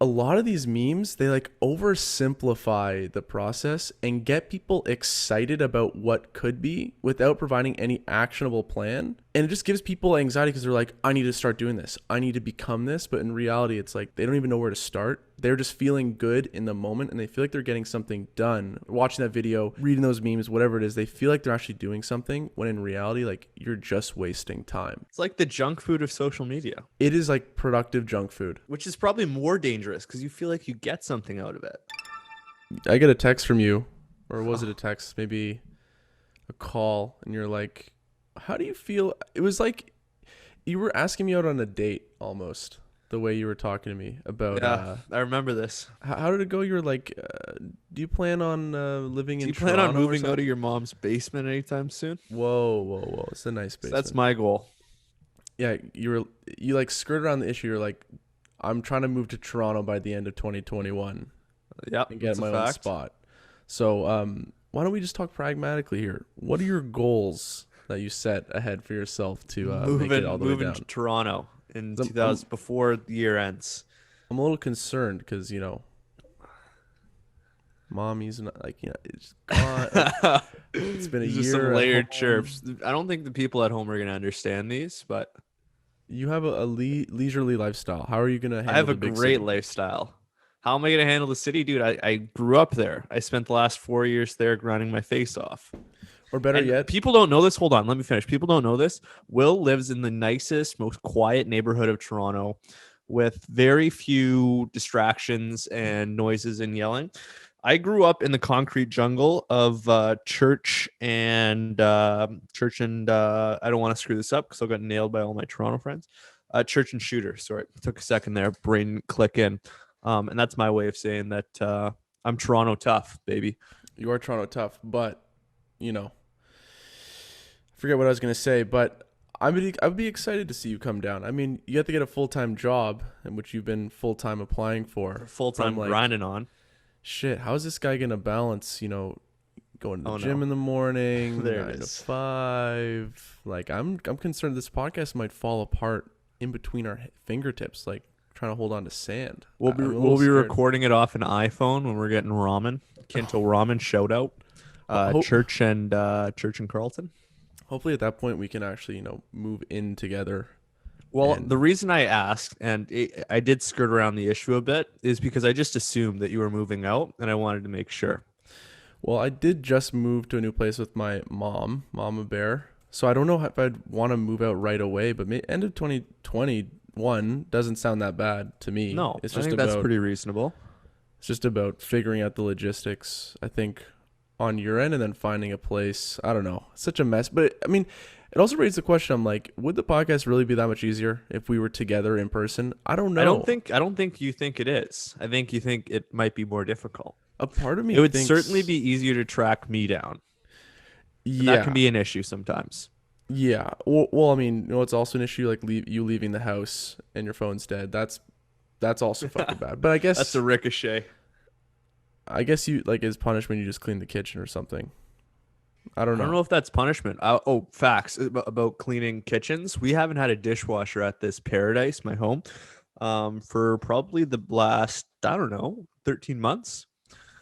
a lot of these memes, they like oversimplify the process and get people excited about what could be without providing any actionable plan. And it just gives people anxiety because they're like, I need to start doing this. I need to become this. But in reality, it's like they don't even know where to start. They're just feeling good in the moment and they feel like they're getting something done. Watching that video, reading those memes, whatever it is, they feel like they're actually doing something when in reality, like you're just wasting time. It's like the junk food of social media, It is like productive junk food. which is probably more dangerous because you feel like you get something out of it. I get a text from you, or was it a text? Maybe a call, and you're like, how do you feel? It was like you were asking me out on a date almost, the way you were talking to me about Yeah, I remember this. how did it go? You were like, do you plan on living Do in you plan on Toronto or moving out something? of your mom's basement anytime soon? Whoa, whoa, whoa. It's a nice So that's basement. my goal. Yeah, you like skirted around the issue. You're like, I'm trying to move to Toronto by the end of 2021 Yep, and that's get a my own fact. spot. So, why don't we just talk pragmatically here? What are your goals that you set ahead for yourself to make it all the way Moving to down? Toronto in 'Cause I'm 2000 before the year ends. I'm a little concerned because mommy's not like it's gone. Like it's been a These just some year at layered home. chirps. I don't think the people at home are gonna understand these, but You have a leisurely lifestyle. How are you gonna I handle have a the big great city? lifestyle. How am I gonna handle the city, dude? I grew up there. I spent the last 4 years there grinding my face off. Or better And yet, people don't know this. Hold on, let me finish. People don't know this. Will lives in the nicest, most quiet neighborhood of Toronto with very few distractions and noises and yelling. I grew up in the concrete jungle of I don't want to screw this up because I got nailed by all my Toronto friends. Church and shooter. Sorry, took a second there. Brain click in, and that's my way of saying that I'm Toronto tough, baby. you are Toronto tough, but you know, I forget what I was gonna say, but I'd be excited to see you come down. I mean, you have to get a full time job, in which you've been full time applying for. Full But I'm time like, grinding on. shit, how is this guy gonna balance? Going to the Oh gym no, in the morning, there it is. 9 to 5. Like, I'm concerned this podcast might fall apart in between our fingertips, like trying to hold on to sand. I'm a little We'll be scared. recording it off an iPhone when we're getting ramen. Kinto ramen shout out. Ho- Church and Carlton. Hopefully, at that point, we can actually move in together. Well, the And reason I asked, and I did skirt around the issue a bit, is because I just assumed that you were moving out, and I wanted to make sure. well, I did just move to a new place with my mom, Mama Bear. So I don't know if I'd want to move out right away, but end of 2021 doesn't sound that bad to me. No, I think that's pretty reasonable. It's just about figuring out the logistics, I think, on your end and then finding a place. I don't know. It's such a mess. But I mean, it also raises the question. I'm like, would the podcast really be that much easier if we were together in person? I don't know. I don't think you think it is. I think you think it might be more difficult. A part of me It would certainly thinks, be easier to track me down, and that can yeah, be an issue sometimes. yeah. Well, I mean, it's also an issue like you leaving the house and your phone's dead. That's also fucking bad. But That's a ricochet. I guess you like as punishment you just clean the kitchen or something. I don't I don't know. know if that's punishment. Facts about cleaning kitchens. We haven't had a dishwasher at this paradise, my home, for probably the last, I don't know, 13 months.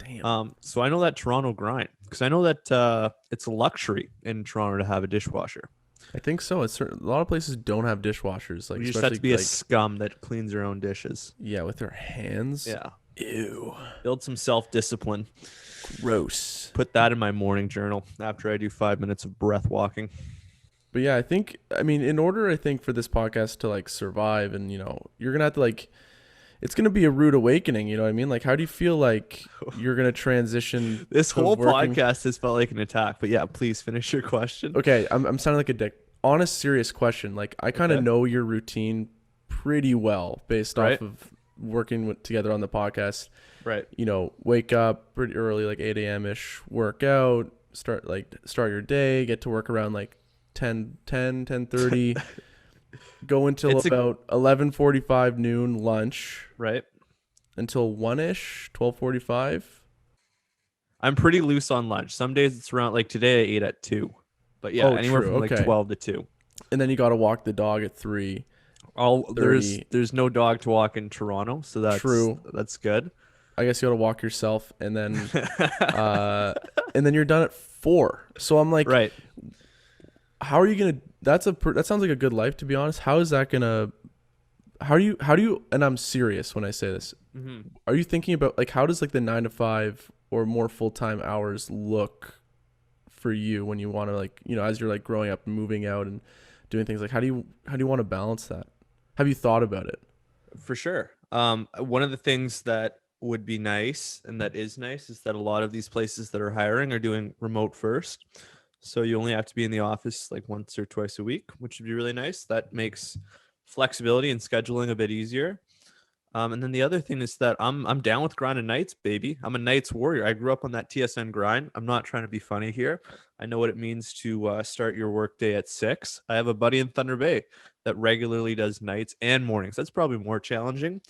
Damn. So I know that Toronto grind because I know that it's a luxury in Toronto to have a dishwasher. I think so. A lot of places don't have dishwashers, like We just have especially to be a like scum that cleans their own dishes. yeah, with their hands. Yeah. Ew. Build some self-discipline. Gross. Put that in my morning journal after I do 5 minutes of breath walking. But yeah, I mean, in order, I think for this podcast to like survive and, you're going to have to like, it's going to be a rude awakening. You know what I mean? Like, how do you feel like you're going to transition This to whole working? podcast has felt like an attack, but yeah, please finish your question. Okay. I'm sounding like a dick. Honest, serious question. Like, I kind of Okay. know your routine pretty well based Right. off of working together on the podcast. Right. Wake up pretty early, like 8 a.m. ish, work out, start your day, get to work around like 10:30, go until It's a about 11:45 noon, lunch right. until 1ish, 12:45. I'm pretty loose on lunch. Some days it's around like today I ate at 2. But yeah, Oh, anywhere true. from like Okay. 12 to 2. And then you got to walk the dog at 3. All there's 30. there's no dog to walk in Toronto, so True. that's good. I guess you gotta walk yourself, uh and then you're done at 4. So I'm like, Right. how are you gonna? That sounds like a good life, to be honest. How is that gonna? How do you? And I'm serious when I say this. Hmm. Are you thinking about like how does like the 9 to 5 or more full time hours look for you when you want to like as you're like growing up and moving out and doing things like how do you want to balance that? Have you thought about it? For sure. One of the things that would be nice and that is nice is that a lot of these places that are hiring are doing remote first. So you only have to be in the office like once or twice a week, which would be really nice. That makes flexibility and scheduling a bit easier. And then the other thing is that I'm down with grinding nights, baby. I'm a nights warrior. I grew up on that TSN grind. I'm not trying to be funny here. I know what it means to start your workday at 6. I have a buddy in Thunder Bay that regularly does nights and mornings. That's probably more challenging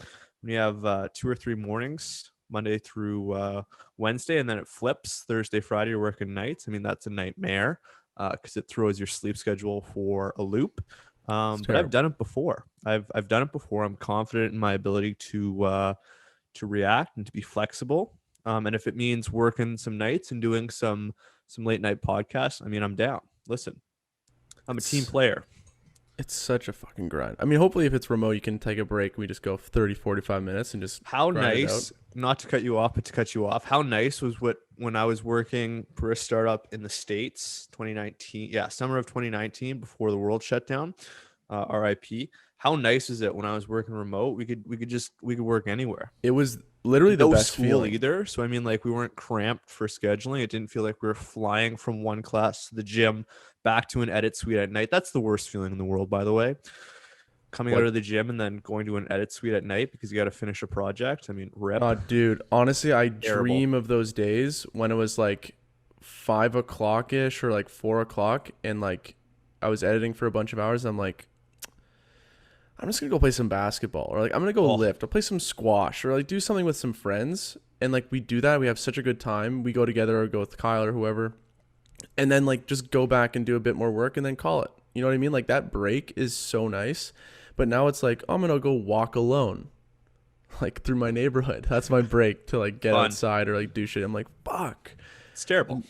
when you have 2 or 3 mornings, Monday through Wednesday, and then it flips Thursday, Friday. You're working nights. I mean, that's a nightmare because it throws your sleep schedule for a loop. It's But I've terrible. done it before. I've done it before. I'm confident in my ability to react and to be flexible. And if it means working some nights and doing some late night podcasts, I mean, I'm down. Listen, I'm a team It's player. it's such a fucking grind. I mean, hopefully if it's remote, you can take a break. We just go 30, 45 minutes and just How grind it out. nice, not to cut you off, but to cut you off. How nice was what when I was working for a startup in the States, 2019, yeah, summer of 2019, before the world shut down. RIP. How nice is it when I was working remote? We could work anywhere. It was literally the No best school feeling. either. So I mean, like we weren't cramped for scheduling. It didn't feel like we were flying from one class to the gym back to an edit suite at night. That's the worst feeling in the world, by the way. Coming out What? of the gym and then going to an edit suite at night because you got to finish a project. I mean, rip. Dude, honestly, I Terrible. dream of those days when it was like 5 o'clock ish or like 4 o'clock, and like I was editing for a bunch of hours. I'm like, I'm just gonna go play some basketball, or like I'm gonna go Oh, lift, or play some squash, or like do something with some friends. And like we do that, we have such a good time. We go together, or go with Kyle or whoever, and then like just go back and do a bit more work, and then call it. You know what I mean? Like that break is so nice. But now it's like I'm gonna go walk alone, like through my neighborhood. That's my break to like get fun. outside or like do shit. I'm like, fuck. It's terrible.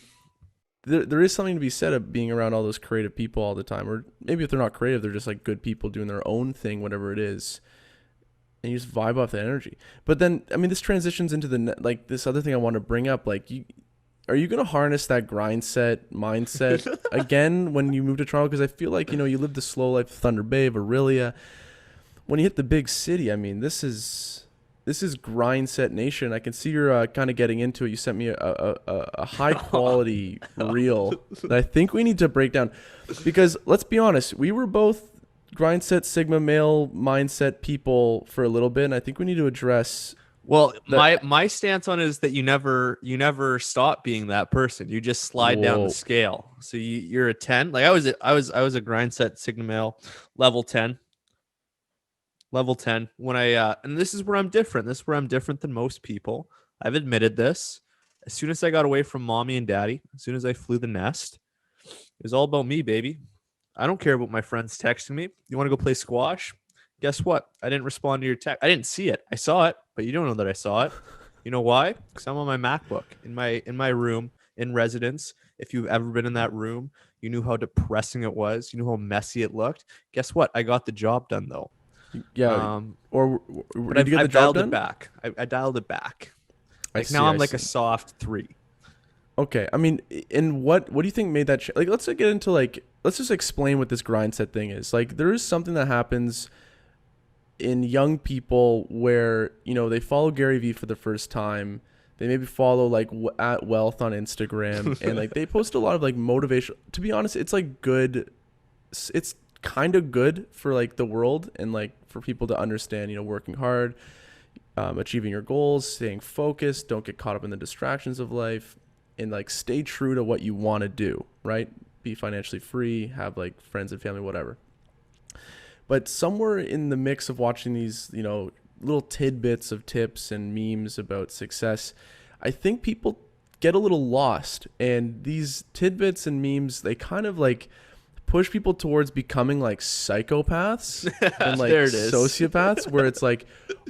There is something to be said of being around all those creative people all the time, or maybe if they're not creative, they're just like good people doing their own thing, whatever it is, and you just vibe off the energy. But then, I mean, this transitions into like this other thing I want to bring up. Like, are you gonna harness that grind set mindset again when you move to Toronto? Because I feel like you live the slow life of Thunder Bay, Aurelia. When you hit the big city, I mean, this is Grindset Nation. I can see you're kind of getting into it. You sent me a high quality reel that I think we need to break down, because let's be honest, we were both Grindset Sigma male mindset people for a little bit, and I think we need to address Well, that. my stance on it is that you never stop being that person. You just slide down the Whoa, scale. So you're a 10. Like I was a grind set Sigma male level 10. Level 10 when I and this is where I'm different. This is where I'm different than most people. I've admitted this. As soon as I got away from mommy and daddy, as soon as I flew the nest, it was all about me, baby. I don't care about my friends texting me. You want to go play squash? Guess what? I didn't respond to your text. I didn't see it. I saw it, but you don't know that I saw it. You know why? Because I'm on my MacBook in my room in residence. If you've ever been in that room, you knew how depressing it was. You knew how messy it looked. Guess what? I got the job done though. yeah, Um, or but did I've you get the I've job dialed it done? back. I dialed it back. I Like now see, I'm I like a see. soft 3. Okay, I mean, and what do you think made that like? Let's get into like let's just explain what this grind set thing is. Like, there is something that happens in young people where they follow Gary Vee for the first time. They maybe follow like at Wealth on Instagram, and like they post a lot of like motivation. To be honest, it's like good. It's kind of good for like the world, and like for people to understand, working hard, achieving your goals, staying focused, don't get caught up in the distractions of life, and like stay true to what you want to do, right? Be financially free, have like friends and family, whatever. But somewhere in the mix of watching these, little tidbits of tips and memes about success, I think people get a little lost. And these tidbits and memes, they kind of like push people towards becoming like psychopaths and like There it is. sociopaths, where it's like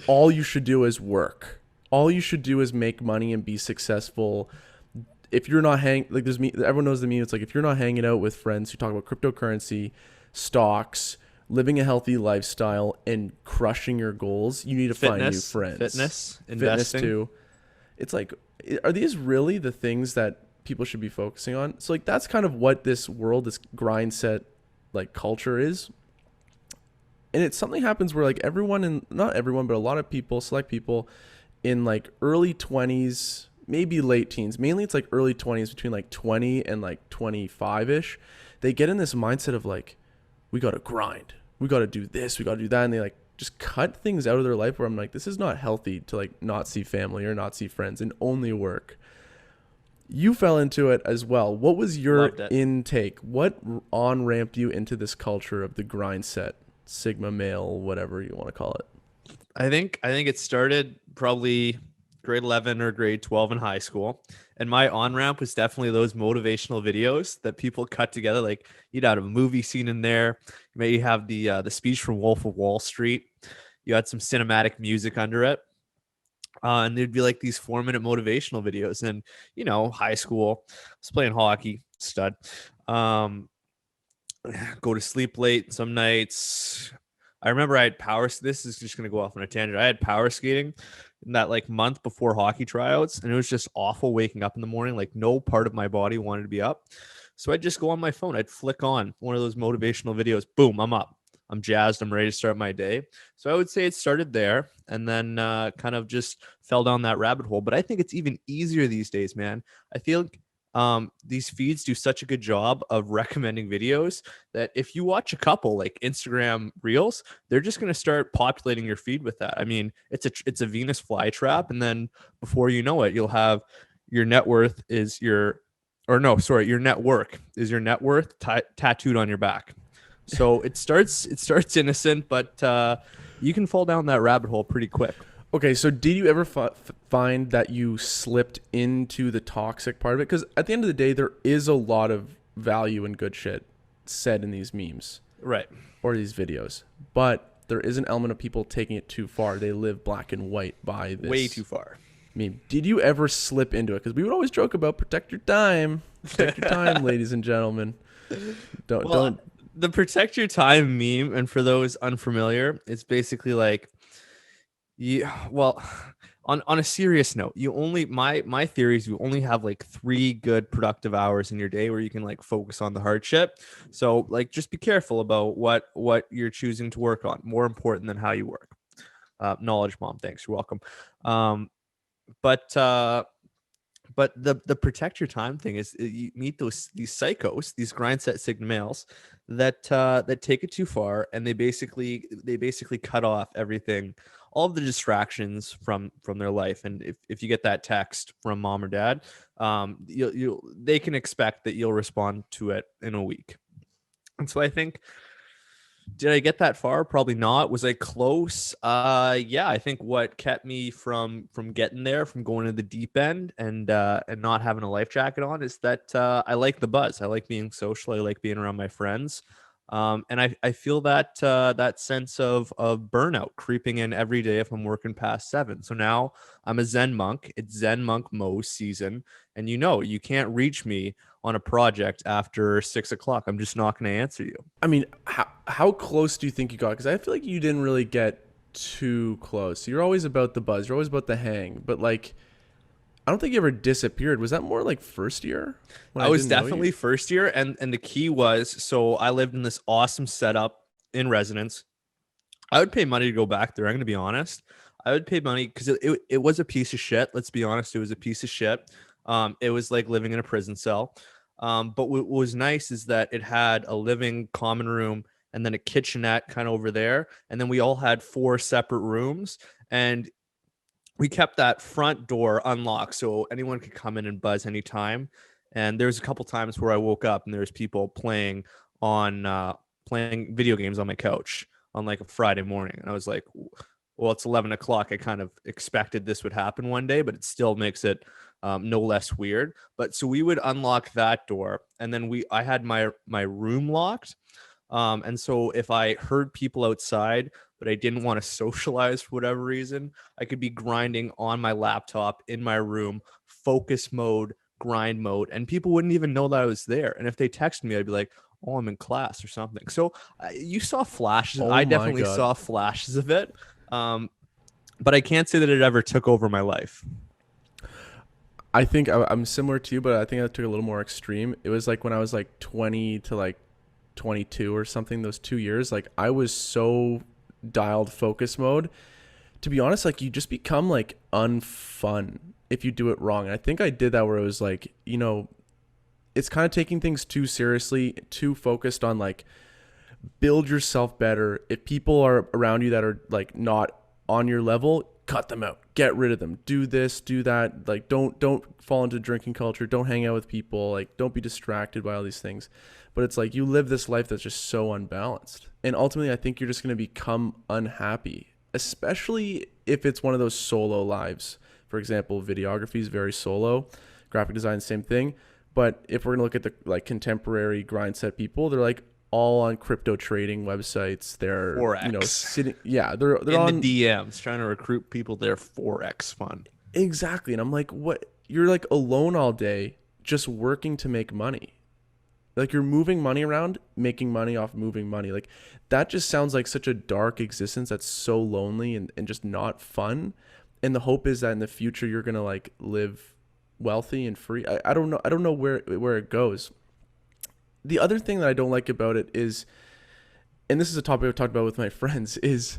all you should do is work. All you should do is make money and be successful. If you're not like there's me, everyone knows the meme. It's like if you're not hanging out with friends who talk about cryptocurrency, stocks, living a healthy lifestyle, and crushing your goals, you need to find new friends. Fitness, Fitness investing. too. It's like, are these really the things that people should be focusing on? So like that's kind of what this world, this grind set like culture is. And it's something happens where like everyone in, not everyone, but a lot of people, select people in like early 20s, maybe late teens, mainly it's like early 20s, between like 20 and like 25ish, they get in this mindset of like, we got to grind, we got to do this, we got to do that, and they like just cut things out of their life where I'm like, this is not healthy to like not see family or not see friends and only work. You fell into it as well. What was your intake? What on ramped you into this culture of the grind set, Sigma male, whatever you want to call it? I think it started probably grade 11 or grade 12 in high school. And my on-ramp was definitely those motivational videos that people cut together. Like you'd have a movie scene in there. You may have the speech from Wolf of Wall Street. You had some cinematic music under it. And there'd be like these 4-minute motivational videos. And, you know, high school, I was playing hockey, stud. Go to sleep late some nights. I remember I had this is just going to go off on a tangent. I had power skating in that like month before hockey tryouts, and it was just awful waking up in the morning. Like no part of my body wanted to be up. So I'd just go on my phone. I'd flick on one of those motivational videos. Boom, I'm up. I'm jazzed. I'm ready to start my day. So I would say it started there and then kind of just fell down that rabbit hole. But I think it's even easier these days, man. I feel like these feeds do such a good job of recommending videos that if you watch a couple like Instagram reels, they're just going to start populating your feed with that. I mean, it's a Venus flytrap. And then before you know it, you'll have your net worth is your net worth is your net worth tattooed on your back. So it starts innocent, but you can fall down that rabbit hole pretty quick. Okay, so did you ever find that you slipped into the toxic part of it? Because at the end of the day, there is a lot of value and good shit said in these memes. Right. Or these videos. But there is an element of people taking it too far. They live black and white by this. Way too far. Meme. Did you ever slip into it? Because we would always joke about protect your time. Protect your time, ladies and gentlemen. Don't. The protect your time meme, and for those unfamiliar, it's basically like, on a serious note, my theory is you only have like 3 good productive hours in your day where you can like focus on the hardship. So like just be careful about what you're choosing to work on. More important than how you work. Knowledge mom, thanks. You're welcome. But the protect your time thing is you meet these psychos, these Grindset Sigma males that take it too far, and they basically cut off everything, all of the distractions from their life. And if you get that text from mom or dad, they can expect that you'll respond to it in a week. And so I think, did I get that far? Probably not. Was I close? Yeah, I think what kept me from getting there, from going to the deep end and not having a life jacket on, is that I like the buzz. I like being social. I like being around my friends. And I feel that that sense of burnout creeping in every day if I'm working past 7. So now I'm a Zen monk. It's Zen monk Mose season, and you can't reach me on a project after 6 o'clock. I'm just not going to answer you. I mean, how close do you think you got? Because I feel like you didn't really get too close. You're always about the buzz. You're always about the hang. But like, I don't think you ever disappeared. Was that more like first year? I was definitely first year. And the key was, so I lived in this awesome setup in residence. I would pay money to go back there. I'm going to be honest. I would pay money because it was a piece of shit. Let's be honest. It was a piece of shit. It was like living in a prison cell. But what was nice is that it had a living common room and then a kitchenette kind of over there. And then we all had 4 separate rooms, and we kept that front door unlocked so anyone could come in and buzz anytime. And there's a couple times where I woke up and there's people playing video games on my couch on like a Friday morning. And I was like, well, it's 11 o'clock. I kind of expected this would happen one day, but it still makes it no less weird. But so we would unlock that door, and then I had my room locked. And so if I heard people outside, but I didn't want to socialize for whatever reason, I could be grinding on my laptop in my room, focus mode, grind mode, and people wouldn't even know that I was there. And if they texted me, I'd be like, oh, I'm in class or something. So you saw flashes. Oh I my definitely God. saw flashes of it. But I can't say that it ever took over my life. I think I'm similar to you, but I think I took a little more extreme. It was like when I was like 20 to like 22 or something, those 2 years, like I was so dialed focus mode. To be honest, like you just become like unfun if you do it wrong. And I think I did that where it was like, it's kind of taking things too seriously, too focused on like build yourself better. If people are around you that are like not on your level, cut them out, get rid of them, do this, do that. Like don't fall into drinking culture, don't hang out with people, like don't be distracted by all these things. But it's like you live this life that's just so unbalanced, and ultimately I think you're just going to become unhappy, especially if it's one of those solo lives. For example, videography is very solo, graphic design same thing. But if we're going to look at the like contemporary Grindset people, they're like all on crypto trading websites. They're Forex. sitting, yeah, they're In on the DMs, trying to recruit people to their Forex fund. exactly. And I'm like, what? You're like alone all day, just working to make money. Like you're moving money around, making money off moving money. Like that just sounds like such a dark existence that's so lonely and just not fun. And the hope is that in the future you're gonna like live wealthy and free. I don't know. I don't know where it goes. The other thing that I don't like about it is, and this is a topic I've talked about with my friends, is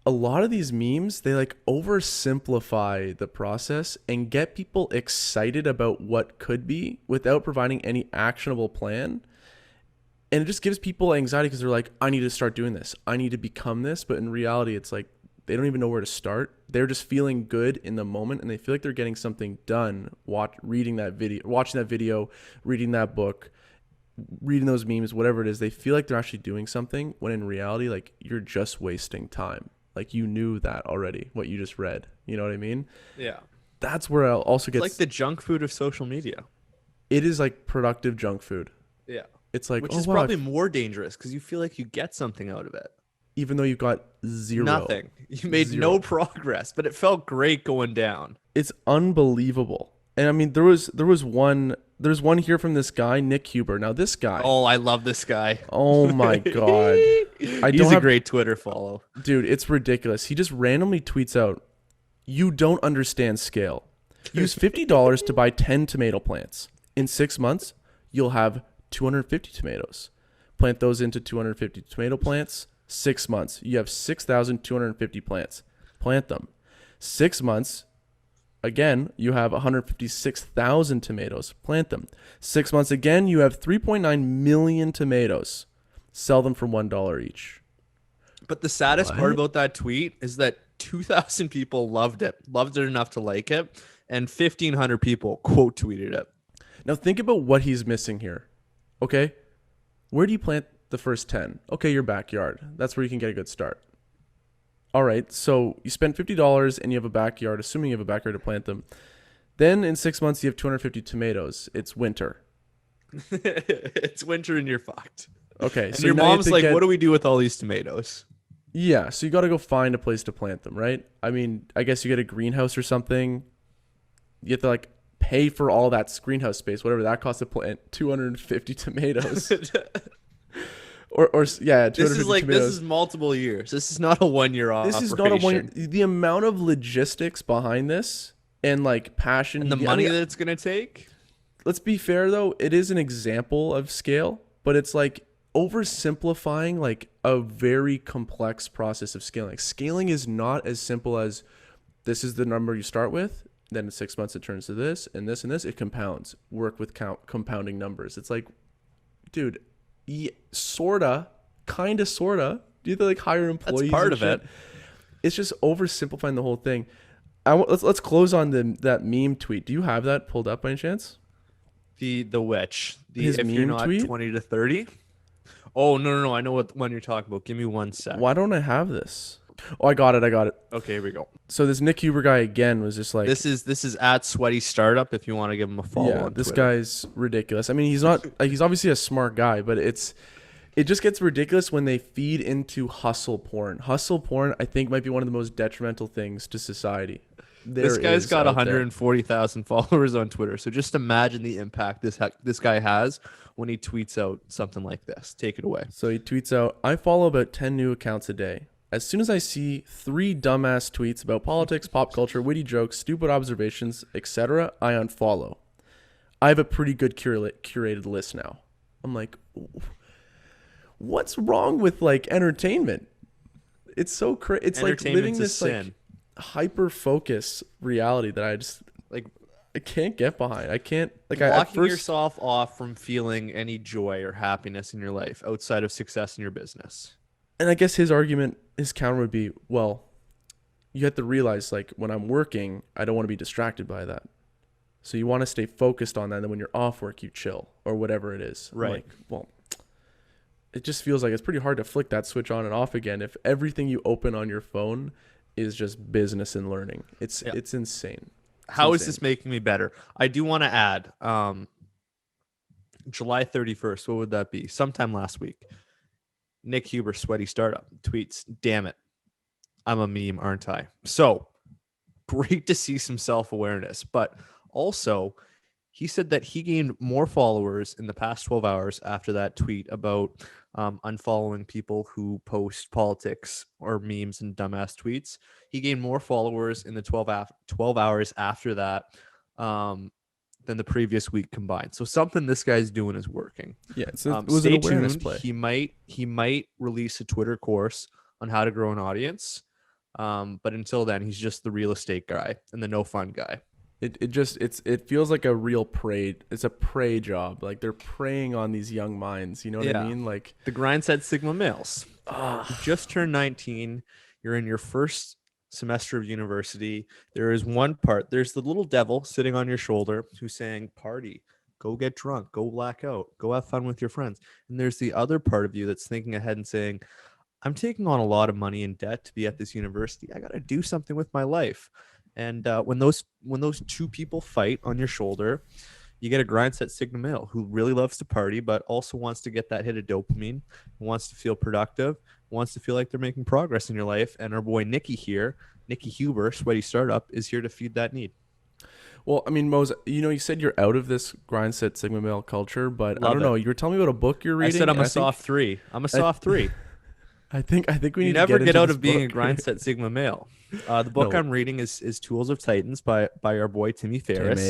a lot of these memes, they like oversimplify the process and get people excited about what could be without providing any actionable plan. And it just gives people anxiety because they're like, I need to start doing this, I need to become this. But in reality, it's like they don't even know where to start. They're just feeling good in the moment and they feel like they're getting something done, watching that video, reading that book, reading those memes, whatever it is. They feel like they're actually doing something when in reality, like you're just wasting time. Like you knew that already, what you just read. You know what I mean? Yeah. That's where I'll also It's get like the junk food of social media. it is like productive junk food. Yeah. It's like, Which oh is wow, probably more dangerous because you feel like you get something out of it. even though you've got zero. Nothing. You made Zero. no progress, but it felt great going down. It's unbelievable. And I mean, there's one here from this guy, Nick Huber. Now this guy, Oh, I love this guy. oh my God. I He's don't a have, great Twitter follow. dude, it's ridiculous. He just randomly tweets out, you don't understand scale. Use $50 to buy 10 tomato plants. In 6 months, you'll have 250 tomatoes. Plant those into 250 tomato plants. 6 months, you have 6,250 plants. Plant them. 6 months, again, you have 156,000 tomatoes. Plant them. 6 months again, you have 3.9 million tomatoes. Sell them for $1 each. But the saddest What? part about that tweet is that 2,000 people loved it enough to like it, and 1,500 people quote tweeted it. Now think about what he's missing here. Okay? Where do you plant the first 10? Okay, your backyard. That's where you can get a good start. All right, so you spend $50 and you have a backyard, assuming you have a backyard to plant them. Then in 6 months, you have 250 tomatoes. It's winter. It's winter and you're fucked. Okay, And so your now you have mom's to like, get- what do we do with all these tomatoes? Yeah, so you got to go find a place to plant them, right? I mean, I guess you get a greenhouse or something. You have to like pay for all that greenhouse space, whatever that costs to plant 250 tomatoes. or yeah, 250 This is like tomatoes. this is multiple years. This is not a 1 year operation. This is not a one. The amount of logistics behind this and like passion And the I money mean, that it's gonna take. let's be fair though, it is an example of scale, but it's like oversimplifying like a very complex process of scaling. Like, scaling is not as simple as this is the number you start with, then in 6 months it turns to this and this and this. It compounds. Work with compounding numbers. It's like, dude, sorta, sorta. Do you have to like hire employees? That's part and of shit? it. It's just oversimplifying the whole thing. Let's close on that meme tweet. Do you have that pulled up by any chance? The witch. His If you're meme not tweet? 20 to 30. Oh no. I know what one you're talking about. Give me 1 sec. Why don't I have this? Oh, I got it. Okay, here we go. So this Nick Huber guy again was just like, This is at Sweaty Startup if you want to give him a follow yeah, on this Twitter. guy's ridiculous. I mean, he's not like, he's obviously a smart guy, but it just gets ridiculous when they feed into hustle porn. Hustle porn, I think, might be one of the most detrimental things to society. This guy's got 140,000 followers on Twitter. So just imagine the impact this guy has when he tweets out something like this. Take it away. So he tweets out, I follow about 10 new accounts a day. As soon as I see 3 dumbass tweets about politics, pop culture, witty jokes, stupid observations, etc., I unfollow. I have a pretty good curated list now. I'm like, what's wrong with like entertainment? It's so crazy. It's like living this like hyper focus reality that I just like I can't get behind. I can't like blocking yourself off from feeling any joy or happiness in your life outside of success in your business. And I guess his counter would be, well, you have to realize like when I'm working, I don't want to be distracted by that. So you want to stay focused on that. And then when you're off work, you chill or whatever it is. Right. I'm like, well, it just feels like it's pretty hard to flick that switch on and off again if everything you open on your phone is just business and learning. It's insane. How is this making me better? I do want to add July 31st. What would that be? Sometime last week. Nick Huber, Sweaty Startup, tweets, damn it, I'm a meme, aren't I? So great to see some self-awareness. But also, he said that he gained more followers in the past 12 hours after that tweet about unfollowing people who post politics or memes and dumbass tweets. He gained more followers in the 12 hours after that than the previous week combined. So something this guy's doing is working. Yeah, so it was an awareness play. He might release a Twitter course on how to grow an audience. But until then, he's just the real estate guy and the no fun guy. It feels like a real prey. It's a prey job. Like they're preying on these young minds. You know what I mean? Like the Grindset Sigma males. You just turned 19. You're in your first semester of university. There is one part. There's the little devil sitting on your shoulder who's saying, party, go get drunk, go black out, go have fun with your friends. And there's the other part of you that's thinking ahead and saying, I'm taking on a lot of money in debt to be at this university. I got to do something with my life. And when those two people fight on your shoulder, you get a Grindset Sigma male who really loves to party, but also wants to get that hit of dopamine, wants to feel productive, wants to feel like they're making progress in your life. And our boy Nicky here, Nicky Huber, Sweaty Startup, is here to feed that need. Well, I mean, Mose, you said you're out of this Grindset Sigma male culture, but I don't know. You were telling me about a book you're reading. I said I'm a soft 3. I'm a soft 3. I think we need to never get out of being a Grindset Sigma male. The book I'm reading is Tools of Titans by our boy Timmy Ferriss.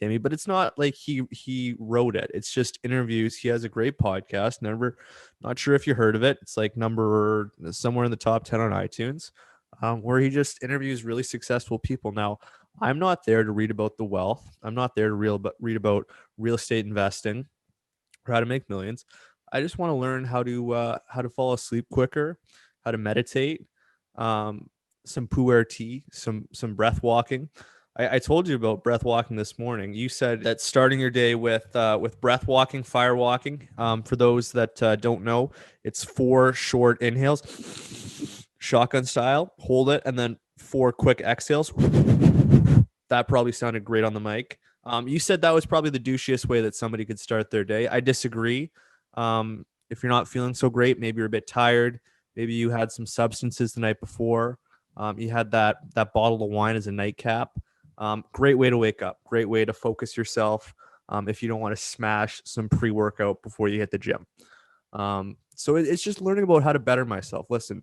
Timmy, but it's not like he wrote it. It's just interviews. He has a great podcast. Not sure if you heard of it. It's like somewhere in the top 10 on iTunes, where he just interviews really successful people. Now, I'm not there to read about the wealth. I'm not there to read about real estate investing or how to make millions. I just want to learn how to fall asleep quicker, how to meditate, some pu'er tea, some breath walking. I told you about breath walking this morning. You said that starting your day with breath walking, fire walking. For those that don't know, it's 4 short inhales, shotgun style, hold it, and then 4 quick exhales. That probably sounded great on the mic. You said that was probably the douchiest way that somebody could start their day. I disagree. If you're not feeling so great, maybe you're a bit tired, maybe you had some substances the night before, you had that bottle of wine as a nightcap, great way to wake up, great way to focus yourself, if you don't want to smash some pre-workout before you hit the gym. So it's just learning about how to better myself. Listen,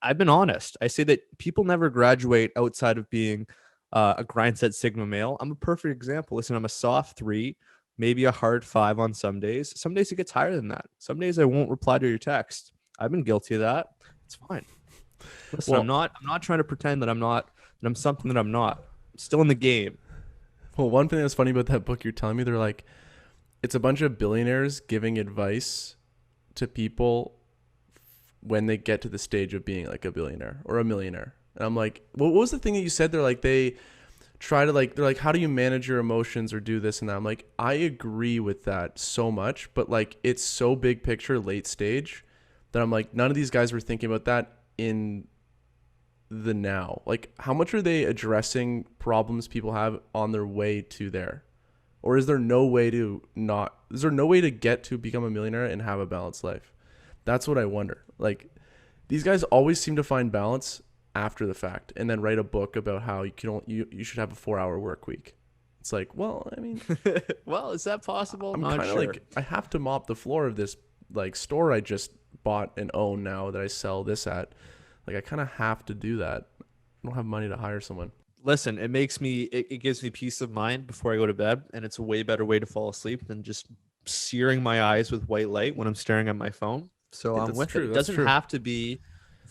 I've been honest. I say that people never graduate outside of being a Grindset Sigma male. I'm a perfect example. Listen, I'm a soft 3, maybe a hard 5 on some days. Some days it gets higher than that. Some days I won't reply to your text. I've been guilty of that. It's fine. Listen, I'm not trying to pretend that I'm something that I'm not. I'm still in the game. Well, one thing that's funny about that book you're telling me, they're like, it's a bunch of billionaires giving advice to people when they get to the stage of being like a billionaire or a millionaire. And I'm like, what was the thing that you said? They're like, they're like, how do you manage your emotions or do this and that? I'm like, I agree with that so much, but like, it's so big picture, late stage that I'm like, none of these guys were thinking about that in the now? Like, how much are they addressing problems people have on their way to there? Or is there no way to not, is there no way to get to become a millionaire and have a balanced life? That's what I wonder. Like, these guys always seem to find balance after the fact and then write a book about how you should have a 4-hour work week. It's like, well, I mean, Well, is that possible? I'm Not kind of sure. like, I have to mop the floor of this like store I just bought and own now that I sell this at. Like, I kind of have to do that. I don't have money to hire someone. Listen, it gives me peace of mind before I go to bed, and it's a way better way to fall asleep than just searing my eyes with white light when I'm staring at my phone. So Yeah, I'm that's with it. true. It That's doesn't true. have to be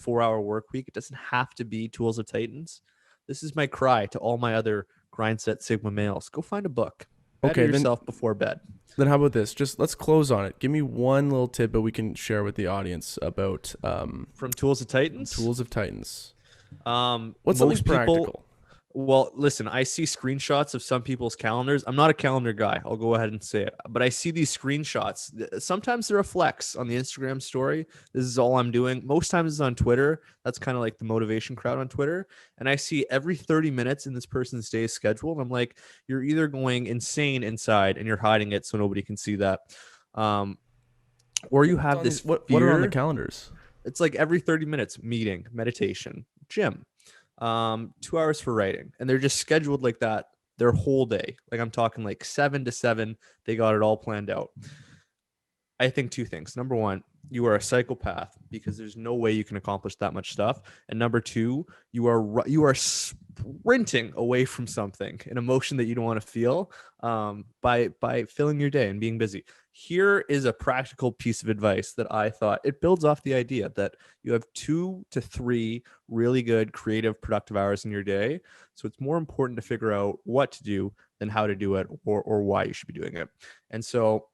4-hour work week. It doesn't have to be Tools of Titans. This is my cry to all my other Grindset Sigma males. Go find a book. Better Okay, then yourself before bed. how about this? Just let's close on it. Give me one little tidbit we can share with the audience about From Tools of Titans. Tools of Titans. What's something Most people practical? Well, listen, I see screenshots of some people's calendars. I'm not a calendar guy. I'll go ahead and say it. But I see these screenshots. Sometimes they're a flex on the Instagram story. This is all I'm doing. Most times it's on Twitter. That's kind of like the motivation crowd on Twitter. And I see every 30 minutes in this person's day's schedule. And I'm like, you're either going insane inside and you're hiding it so nobody can see that. Or you have this What are on the fear. calendars? It's like every 30 minutes, meeting, meditation, gym, 2 hours for writing, and they're just scheduled like that their whole day. Like I'm talking like 7 to 7. They got it all planned out. I think two things. Number one, you are a psychopath because there's no way you can accomplish that much stuff. And number two, you are sprinting away from something, an emotion that you don't want to feel, by filling your day and being busy. Here is a practical piece of advice that I thought it builds off the idea that you have 2 to 3 really good, creative, productive hours in your day. So it's more important to figure out what to do than how to do it or why you should be doing it. And so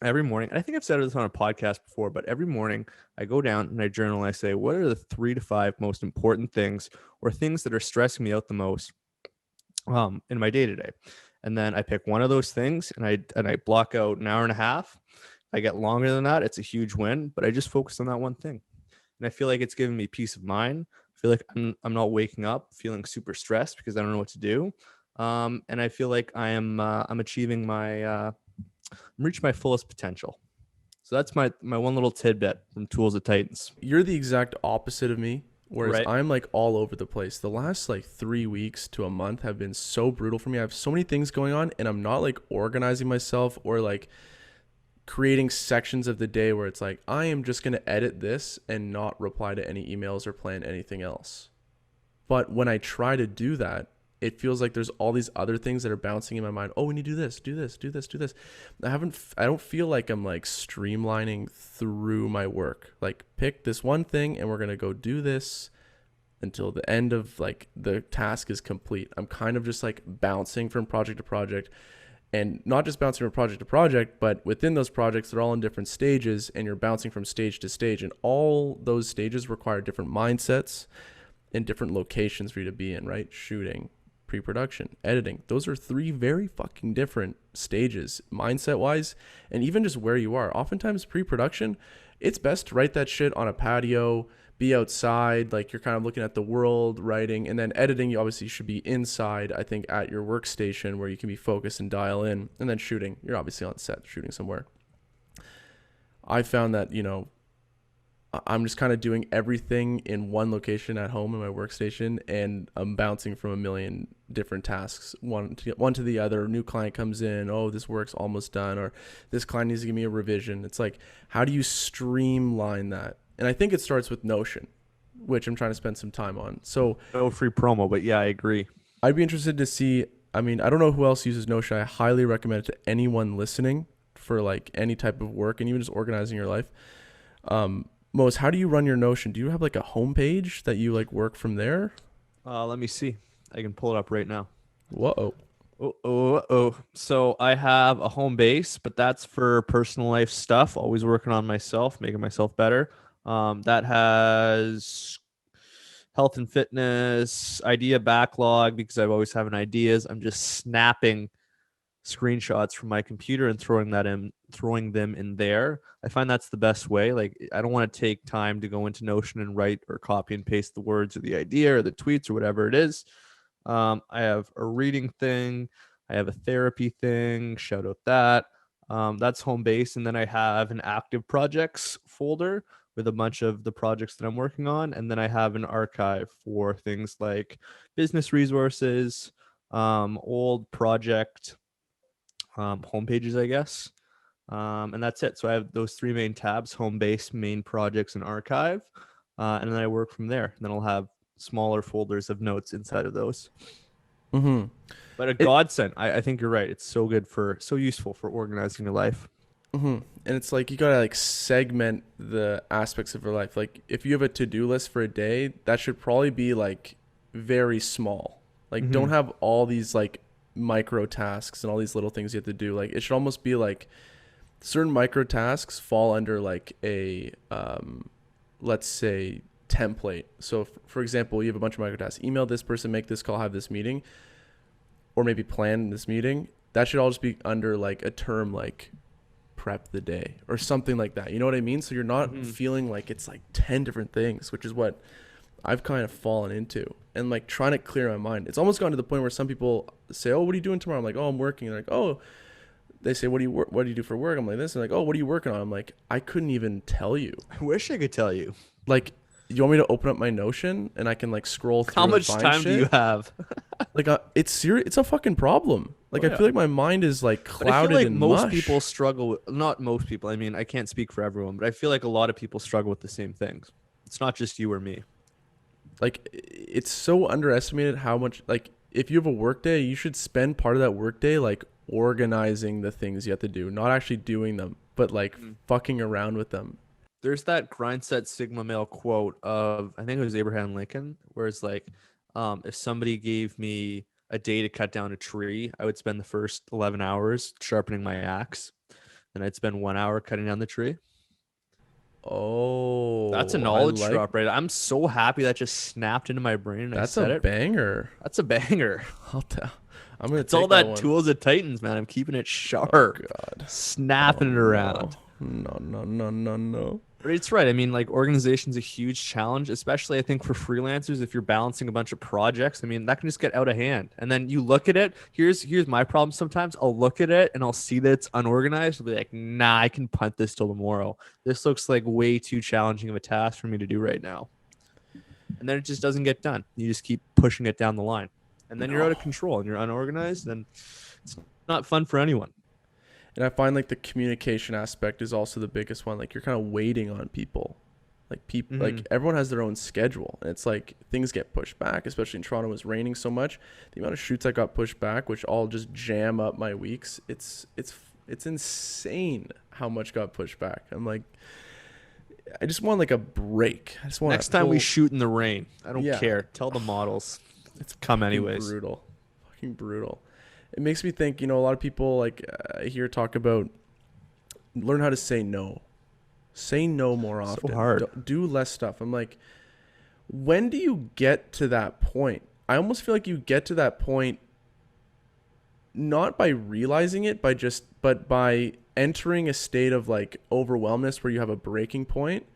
every morning, and I think I've said this on a podcast before, but every morning I go down and I journal and I say, what are the 3 to 5 most important things or things that are stressing me out the most in my day to day? And then I pick one of those things and I block out an hour and a half. If I get longer than that, it's a huge win, but I just focus on that one thing. And I feel like it's giving me peace of mind. I feel like I'm not waking up feeling super stressed because I don't know what to do. And I feel like I'm achieving I'm reaching my fullest potential. So that's my one little tidbit from Tools of Titans. You're the exact opposite of me. Whereas Right. I'm like all over the place. The last like 3 weeks to a month have been so brutal for me. I have so many things going on and I'm not like organizing myself or like creating sections of the day where it's like, I am just going to edit this and not reply to any emails or plan anything else. But when I try to do that, it feels like there's all these other things that are bouncing in my mind. Oh, we need to do this, do this, do this, do this. I don't feel like I'm like streamlining through my work. Like pick this one thing and we're going to go do this until the end of like the task is complete. I'm kind of just like bouncing from project to project and not just bouncing from project to project, but within those projects, they're all in different stages and you're bouncing from stage to stage. And all those stages require different mindsets and different locations for you to be in, right? Shooting, pre-production, editing. Those are 3 very fucking different stages, mindset-wise, and even just where you are. Oftentimes, pre-production, it's best to write that shit on a patio, be outside, like you're kind of looking at the world, writing, and then editing, you obviously should be inside, I think, at your workstation where you can be focused and dial in, and then shooting, you're obviously on set, shooting somewhere. I found that, I'm just kind of doing everything in one location at home in my workstation, and I'm bouncing from a million different tasks, one to the other. New client comes in, oh, this work's almost done, or this client needs to give me a revision. It's like, how do you streamline that? And I think it starts with Notion, which I'm trying to spend some time on. So No free promo, but yeah, I agree. I'd be interested to see. I mean, I don't know who else uses Notion. I highly recommend it to anyone listening for like any type of work and even just organizing your life. Mose, how do you run your Notion? Do you have like a homepage that you like work from there? Let me see. I can pull it up right now. Whoa. Oh. So I have a home base, but that's for personal life stuff. Always working on myself, making myself better. That has health and fitness, idea backlog because I've always having ideas. I'm just snapping screenshots from my computer and throwing them in there. I find that's the best way. Like, I don't want to take time to go into Notion and write or copy and paste the words or the idea or the tweets or whatever it is. I have a reading thing, I have a therapy thing, shout out that. That's home base. And then I have an active projects folder with a bunch of the projects that I'm working on. And then I have an archive for things like business resources, old project homepages, I guess. And that's it. So I have those three main tabs: home base, main projects, and archive. And then I work from there. And then I'll have smaller folders of notes inside of those. Mm-hmm. But a godsend. I think you're right. It's so useful for organizing your life. Mm-hmm. And it's like you gotta like segment the aspects of your life. Like if you have a to-do list for a day, that should probably be like very small. Like don't have all these like micro tasks and all these little things you have to do. Like it should almost be like certain micro tasks fall under like a let's say template. So for example, you have a bunch of micro tasks: email this person, make this call, have this meeting, or maybe plan this meeting. That should all just be under like a term like prep the day or something like that. You know what I mean? So you're not feeling like it's like 10 different things, which is what I've kind of fallen into. And like trying to clear my mind. It's almost gone to the point where some people say, "Oh, what are you doing tomorrow?" I'm like, "Oh, I'm working." And they're like, "Oh," they say, what do you do for work?" I'm like, "This." And like, "Oh, what are you working on?" I'm like, "I couldn't even tell you." I wish I could tell you. Like, you want me to open up my Notion and I can like scroll through? How much and find time shit? do you have? Like, it's serious. It's a fucking problem. Like, Oh, I yeah. feel like my mind is like But I clouded feel like in most mush. people struggle with, not most people, I mean, I can't speak for everyone, but I feel like a lot of people struggle with the same things. It's not just you or me. Like, it's so underestimated how much, like, if you have a work day, you should spend part of that work day like organizing the things you have to do, not actually doing them, but like fucking around with them. There's that Grindset Sigma male quote of, I think it was Abraham Lincoln, where it's like, if somebody gave me a day to cut down a tree, I would spend the first 11 hours sharpening my axe, and I'd spend 1 hour cutting down the tree. That's a Oh, I knowledge like drop, right? I'm so happy that just snapped into my brain and I that's a said it. banger. That's a banger. I'll tell. I'm gonna It's all take that one. tools of Titans, man. I'm keeping it sharp, Oh God. snapping it around. No. No. But it's right. I mean, like, organization's a huge challenge, especially I think for freelancers. If you're balancing a bunch of projects, I mean, that can just get out of hand. And then you look at it. Here's my problem. Sometimes I'll look at it and I'll see that it's unorganized. I'll be like, nah, I can punt this till tomorrow. This looks like way too challenging of a task for me to do right now. And then it just doesn't get done. You just keep pushing it down the line, and then you're out of control and you're unorganized. And it's not fun for anyone. And I find like the communication aspect is also the biggest one. Like you're kind of waiting on people. Like people, like everyone has their own schedule, and it's like things get pushed back. Especially in Toronto, it was raining so much. The amount of shoots I got pushed back, which all just jam up my weeks. It's insane how much got pushed back. I'm like, I just want like a break. I just want Next time we shoot in the rain, I don't Yeah. care. Tell the models it's come anyways. Fucking brutal. It makes me think, a lot of people like I hear talk about learn how to say no. Say no more often. hard. Do less stuff. I'm like, when do you get to that point? I almost feel like you get to that point not by realizing it, but by entering a state of like overwhelmness where you have a breaking point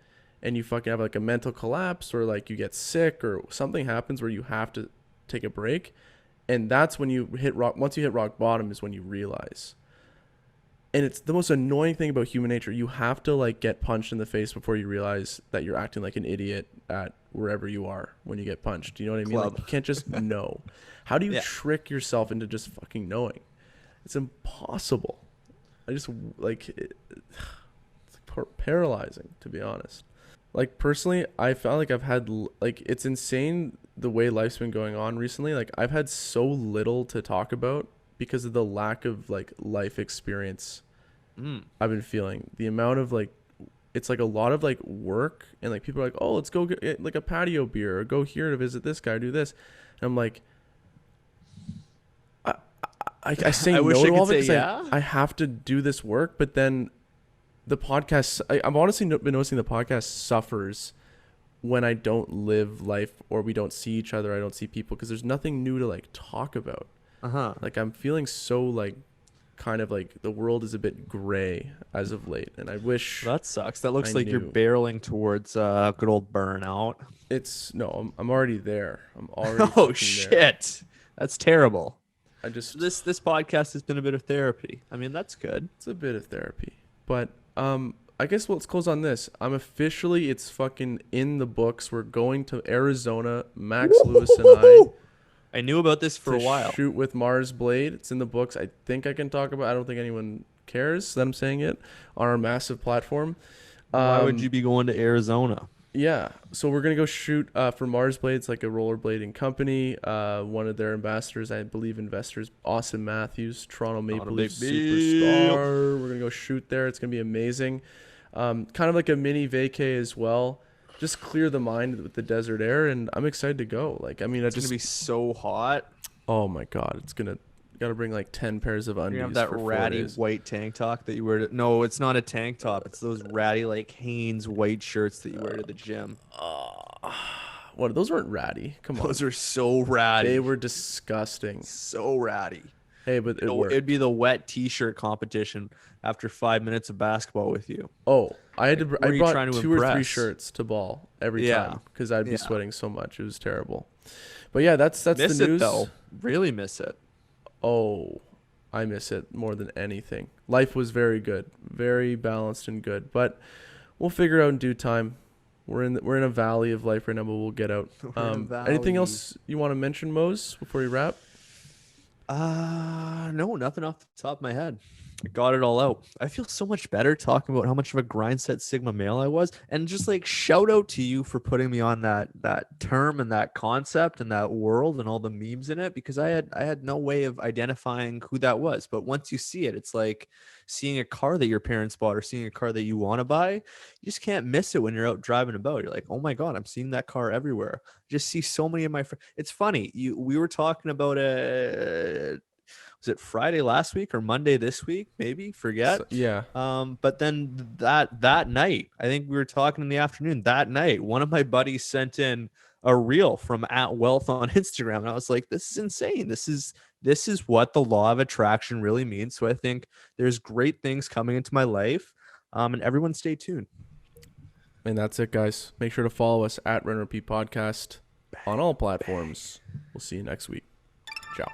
and you fucking have like a mental collapse, or like you get sick or something happens where you have to take a break. And that's when you hit rock. Once you hit rock bottom is when you realize. And it's the most annoying thing about human nature. You have to like get punched in the face before you realize that you're acting like an idiot at wherever you are when you get punched. You know what I mean? Club. Like, you can't just know. How do you Yeah. trick yourself into just fucking knowing? It's impossible. I just like it's like paralyzing, to be honest. Like personally, I felt like I've had like it's insane the way life's been going on recently. Like I've had so little to talk about because of the lack of like life experience I've been feeling. The amount of like, it's like a lot of like work, and like people are like, oh, let's go get like a patio beer or go here to visit this guy or do this. And I'm like, I say I no wish I to all could of it say 'cause yeah. I have to do this work, but then the podcast, I've honestly been noticing the podcast suffers when I don't live life or we don't see each other. I don't see people because there's nothing new to like talk about. Uh-huh. Like I'm feeling so like kind of like the world is a bit gray as of late, and I wish That sucks. That looks I like you're knew. barreling towards good old burnout. It's no, I'm already there. I'm already Oh fucking there. shit, that's terrible. I So just this podcast has been a bit of therapy. I mean, that's good. it's a bit of therapy, but I guess let's close on this. I'm officially, it's fucking in the books. We're going to Arizona, Max Lewis and I knew about this for to a while. shoot with Mars Blade. It's in the books. I think I can talk about. I don't think anyone cares that I'm saying it on our massive platform. Why would you be going to Arizona? Yeah, so we're gonna go shoot for Mars Blades, like a rollerblading company. One of their ambassadors, I believe, investors, Austin Matthews, Toronto Maple Leafs superstar. We're gonna go shoot there. It's gonna be amazing. Kind of like a mini vacay as well. Just clear the mind with the desert air, and I'm excited to go. Like, I mean, It's gonna be so hot. oh my god, it's gonna gotta bring like 10 pairs of You're undies gonna have that for 4 ratty days. white tank top that you wear to. No, it's not a tank top. It's those ratty like Hanes white shirts that you wear to the gym. What? Those weren't ratty. Come on, Those are so ratty. they were disgusting. so ratty. Hey, but it worked. It'd be the wet T-shirt competition after 5 minutes of basketball with you. Oh, I had to. Like, I were you brought trying to 2 or 3 impress? shirts to ball every Yeah. time because I'd be Yeah. sweating so much. It was terrible. But yeah, that's Miss the it news. though. Really miss it. Oh, I miss it more than anything. Life was very good, very balanced and good. But we'll figure out in due time. We're in a valley of life right now, but we'll get out. We're in a Anything valley. else you want to mention, Mose, before we wrap? No, nothing off the top of my head. I got it all out. I feel so much better talking about how much of a Grindset Sigma male I was, and just like shout out to you for putting me on that term and that concept and that world and all the memes in it, because I had no way of identifying who that was. But once you see it, it's like seeing a car that your parents bought or seeing a car that you want to buy. You just can't miss it when you're out driving about. You're like, oh my god, I'm seeing that car everywhere. Just see so many of my friends. It's funny. We were talking about was it Friday last week or Monday this week? Maybe forget. Yeah. But then that night, I think we were talking in the afternoon. That night, one of my buddies sent in a reel from @wealth on Instagram, and I was like, "This is insane. This is what the law of attraction really means." So I think there's great things coming into my life, and everyone stay tuned. And that's it, guys. Make sure to follow us @RnR Podcast on all platforms. We'll see you next week. Ciao.